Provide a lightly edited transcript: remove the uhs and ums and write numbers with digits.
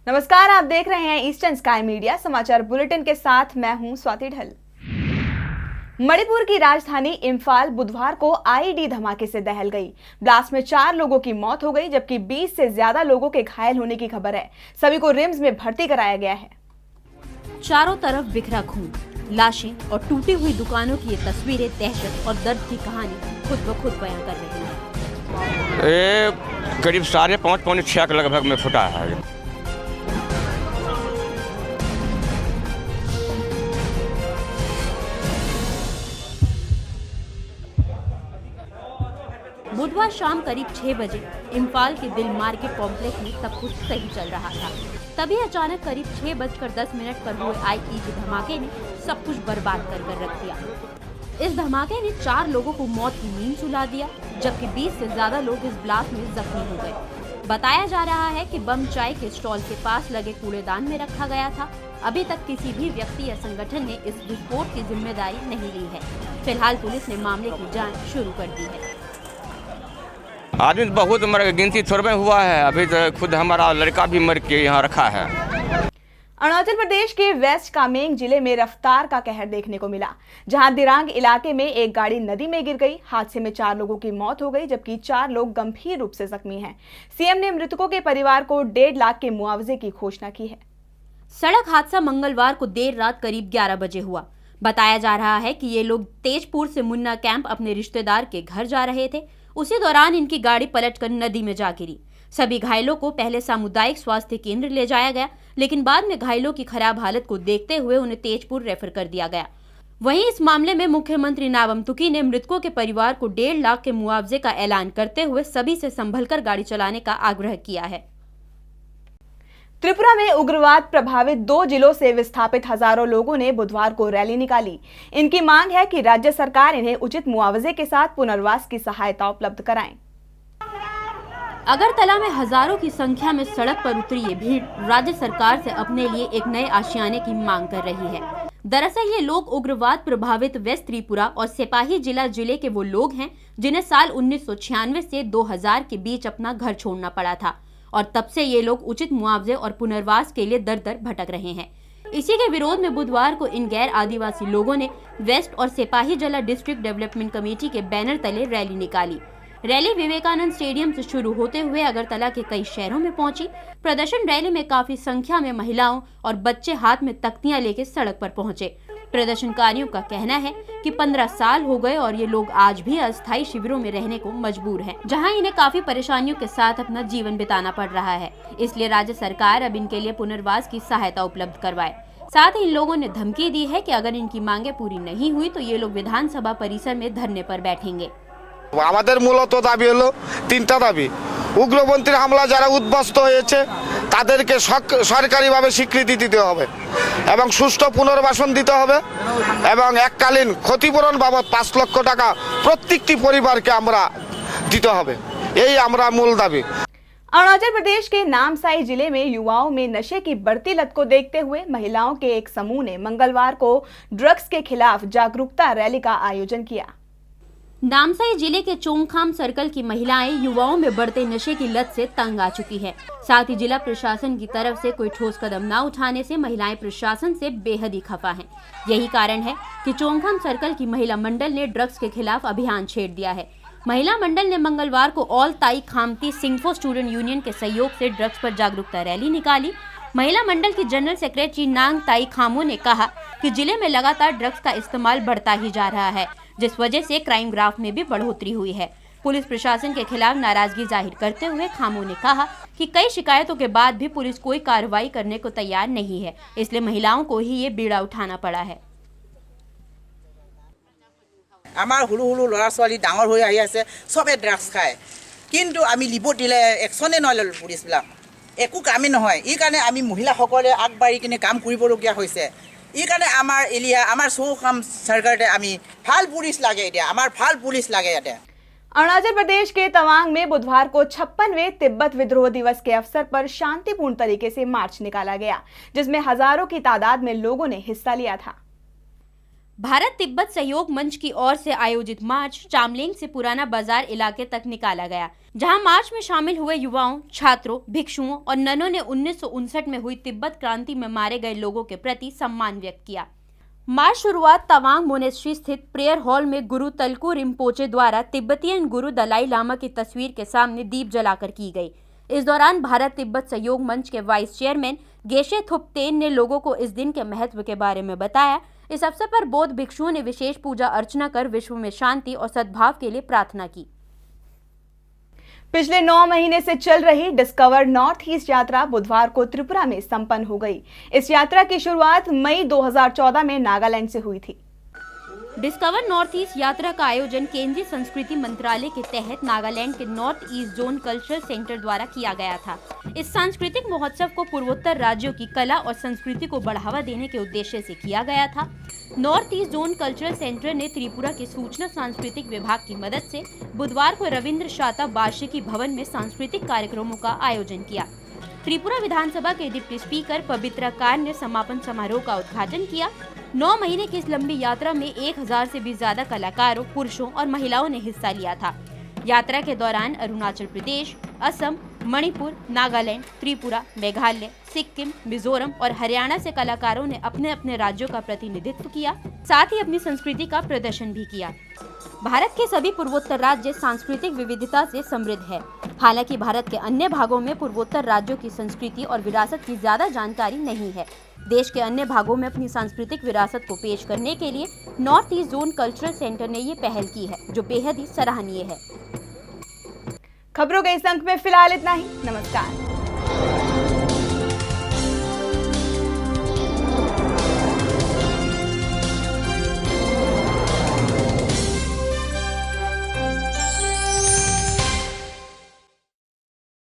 नमस्कार, आप देख रहे हैं ईस्टर्न स्काई मीडिया समाचार बुलेटिन के साथ मैं हूं स्वाति ढल। मणिपुर की राजधानी इम्फाल बुधवार को आईईडी धमाके से दहल गई। ब्लास्ट में 4 लोगों की मौत हो गई जबकि 20 से ज्यादा लोगों के घायल होने की खबर है। सभी को रिम्स में भर्ती कराया गया है। चारों तरफ बिखरा खून, लाशें और टूटी हुई दुकानों की ये तस्वीरें दहशत और दर्द की कहानी खुद ब खुद बयां कर रही है। ये करीब 5:30 पौने 6 के लगभग में फुटा है। बुधवार शाम करीब 6 बजे इम्फाल के दिल मार्केट कॉम्प्लेक्स में सब कुछ सही चल रहा था। तभी अचानक करीब 6:10 पर हुए आईईडी धमाके ने सब कुछ बर्बाद कर रख दिया। इस धमाके ने 4 लोगों को मौत की नींद सुला दिया जबकि 20 से ज्यादा लोग इस ब्लास्ट में जख्मी हो गए। बताया जा रहा है कि बम चाय के स्टॉल के पास लगे कूड़ेदान में रखा गया था। अभी तक किसी भी व्यक्ति या संगठन ने इस विस्फोट की जिम्मेदारी नहीं ली है। फिलहाल पुलिस ने मामले की जांच शुरू कर दी है। आदमी तो बहुत मर गए, गिनती थोड़ा में हुआ है। अभी तो खुद हमारा लड़का भी मर के यहाँ रखा है। अरुणाचल प्रदेश के वेस्ट कामेंग जिले में रफ्तार का कहर देखने को मिला, जहां दिरांग इलाके में एक गाड़ी नदी में गिर गई। हादसे में 4 लोगों की मौत हो गई जबकि 4 लोग गंभीर रूप से जख्मी हैं। सीएम ने मृतकों के परिवार को 1.5 लाख के मुआवजे की घोषणा की है। सड़क हादसा मंगलवार को देर रात करीब 11 बजे हुआ। बताया जा रहा है कि ये लोग तेजपुर से मुन्ना कैंप अपने रिश्तेदार के घर जा रहे थे। उसी दौरान इनकी गाड़ी पलटकर नदी में जा गिरी। सभी घायलों को पहले सामुदायिक स्वास्थ्य केंद्र ले जाया गया, लेकिन बाद में घायलों की खराब हालत को देखते हुए उन्हें तेजपुर रेफर कर दिया गया। वहीं इस मामले में मुख्यमंत्री नाबम तुकी ने मृतकों के परिवार को 1.5 लाख के मुआवजे का ऐलान करते हुए सभी से संभलकर गाड़ी चलाने का आग्रह किया है। त्रिपुरा में उग्रवाद प्रभावित 2 जिलों से विस्थापित हजारों लोगों ने बुधवार को रैली निकाली। इनकी मांग है कि राज्य सरकार इन्हें उचित मुआवजे के साथ पुनर्वास की सहायता उपलब्ध कराएं। अगरतला में हजारों की संख्या में सड़क पर उतरी ये भीड़ राज्य सरकार से अपने लिए एक नए आशियाने की मांग कर रही है। दरअसल ये लोग उग्रवाद प्रभावित वेस्ट त्रिपुरा और सिपाही जिले के वो लोग हैं जिन्हें साल 1996 से 2000 के बीच अपना घर छोड़ना पड़ा था और तब से ये लोग उचित मुआवजे और पुनर्वास के लिए दर दर भटक रहे हैं। इसी के विरोध में बुधवार को इन गैर आदिवासी लोगों ने वेस्ट और सिपाही जला डिस्ट्रिक्ट डेवलपमेंट कमेटी के बैनर तले रैली निकाली। रैली विवेकानंद स्टेडियम से शुरू होते हुए अगरतला के कई शहरों में पहुंची। प्रदर्शन रैली में काफी संख्या में महिलाओं और बच्चे हाथ में तख्तियां लेकर सड़क पर पहुंचे। प्रदर्शनकारियों का कहना है कि 15 साल हो गए और ये लोग आज भी अस्थायी शिविरों में रहने को मजबूर हैं, जहां इन्हें काफी परेशानियों के साथ अपना जीवन बिताना पड़ रहा है। इसलिए राज्य सरकार अब इनके लिए पुनर्वास की सहायता उपलब्ध करवाए। साथ ही इन लोगों ने धमकी दी है कि अगर इनकी मांगे पूरी नहीं हुई तो ये लोग विधानसभा परिसर में धरने पर बैठेंगे। আমাদের মূলত দাবি হলো 3টা দাবি। উগ্রপন্থীর হামলা যারা উদ্বাস্ত হয়েছে তাদেরকে সরকারিভাবে স্বীকৃতি দিতে হবে এবং সুষ্ঠু পুনর্বাসন দিতে হবে এবং এককালীন ক্ষতিপূরণ বাবদ 5 লক্ষ টাকা প্রত্যেকটি পরিবারকে আমরা দিতে হবে। এই আমরা মূল দাবি। अरुणाचल प्रदेश के नामसाई जिले में युवाओं में नशे की बढ़ती लत को देखते हुए महिलाओं के एक समूह ने मंगलवार को ड्रग्स के खिलाफ जागरूकता रैली का आयोजन किया। नामसाई जिले के चोंगखाम सर्कल की महिलाएं युवाओं में बढ़ते नशे की लत से तंग आ चुकी हैं। साथ ही जिला प्रशासन की तरफ से कोई ठोस कदम न उठाने से महिलाएं प्रशासन से बेहद ही खफा हैं। यही कारण है कि चोंगखाम सर्कल की महिला मंडल ने ड्रग्स के खिलाफ अभियान छेड़ दिया है। महिला मंडल ने मंगलवार को ऑल ताई खामती सिंगफो स्टूडेंट यूनियन के सहयोग से ड्रग्स पर जागरूकता रैली निकाली। महिला मंडल की जनरल सेक्रेटरी नांग ताई खामो ने कहा कि जिले में लगातार ड्रग्स का इस्तेमाल बढ़ता ही जा रहा है, जिस वजह से क्राइम ग्राफ में भी बढ़ोतरी हुई है। पुलिस प्रशासन के खिलाफ नाराजगी जाहिर करते हुए खामो ने कहा कि कई शिकायतों के बाद भी पुलिस कोई कार्रवाई करने को तैयार नहीं है, इसलिए महिलाओं को ही ये बीड़ा उठाना पड़ा है। আমাৰ হুলু হুলু ল'ৰা ছোৱালী ডাঙৰ হৈ আহি আছে, চবে ড্ৰাগছ খায়, কিন্তু আমি লিপত দিলে একশ্যনে নলয় পুলিচবিলাক, একো কামেই নহয়। এই কাৰণে আমি মহিলাসকলে আগবাঢ়ি কিনে কাম কৰিবলগীয়া হৈছে। এই কাৰণে আমাৰ এলিয়া আমাৰ চৌখাম চৰকাৰতে আমি ভাল পুলিচ লাগে, এতিয়া আমাৰ ভাল পুলিচ লাগে ইয়াতে। अरुणाचल प्रदेश के तवांग में बुधवार को 56वें तिब्बत विद्रोह दिवस के अवसर पर शांतिपूर्ण तरीके से मार्च निकाला गया, जिसमें हजारों की तादाद में लोगों ने हिस्सा लिया था। भारत तिब्बत सहयोग मंच की ओर से आयोजित मार्च चामलिंग से पुराना बाजार इलाके तक निकाला गया, जहां मार्च में शामिल हुए युवाओं, छात्रों, भिक्षुओं और ननों ने 1959 में हुई तिब्बत क्रांति में मारे गए लोगों के प्रति सम्मान व्यक्त किया। मार्च शुरुआत तवांग मोनेस्ट्री स्थित प्रेयर हॉल में गुरु तल्कू रिम्पोचे द्वारा तिब्बतियन गुरु दलाई लामा की तस्वीर के सामने दीप जलाकर की गई। इस दौरान भारत तिब्बत सहयोग मंच के वाइस चेयरमैन गेशे थुप्तेन ने लोगों को इस दिन के महत्व के बारे में बताया। इस अवसर पर बौद्ध भिक्षुओं ने विशेष पूजा अर्चना कर विश्व में शांति और सद्भाव के लिए प्रार्थना की। पिछले 9 महीने से चल रही डिस्कवर नॉर्थ ईस्ट यात्रा बुधवार को त्रिपुरा में संपन्न हो गई। इस यात्रा की शुरुआत मई 2014 में नागालैंड से हुई थी। डिस्कवर नॉर्थ ईस्ट यात्रा का आयोजन केंद्रीय संस्कृति मंत्रालय के तहत नागालैंड के north east zone cultural centre द्वारा किया गया था। इस सांस्कृतिक महोत्सव को पूर्वोत्तर राज्यों की कला और संस्कृति को बढ़ावा देने के उद्देश्य से किया गया था। North east zone cultural centre ने त्रिपुरा के सूचना सांस्कृतिक विभाग की मदद से बुधवार को रविंद्र शाता वार्षिकी भवन में सांस्कृतिक कार्यक्रमों का आयोजन किया। त्रिपुरा विधानसभा के डिप्टी स्पीकर पवित्रा कार ने समापन समारोह का उद्घाटन किया। 9 महीने की इस लंबी यात्रा में 1000 से भी ज्यादा कलाकारों, पुरुषों और महिलाओं ने हिस्सा लिया था। यात्रा के दौरान अरुणाचल प्रदेश, असम, मणिपुर, नागालैंड, त्रिपुरा, मेघालय, सिक्किम, मिजोरम और हरियाणा से कलाकारों ने अपने अपने राज्यों का प्रतिनिधित्व किया, साथ ही अपनी संस्कृति का प्रदर्शन भी किया। भारत के सभी पूर्वोत्तर राज्य सांस्कृतिक विविधता से समृद्ध है। हालांकि भारत के अन्य भागों में पूर्वोत्तर राज्यों की संस्कृति और विरासत की ज्यादा जानकारी नहीं है। देश के अन्य भागों में अपनी सांस्कृतिक विरासत को पेश करने के लिए north east zone cultural centre ने ये पहल की है, जो बेहद ही सराहनीय है। खबरों के इस अंक में फिलहाल इतना ही। नमस्कार।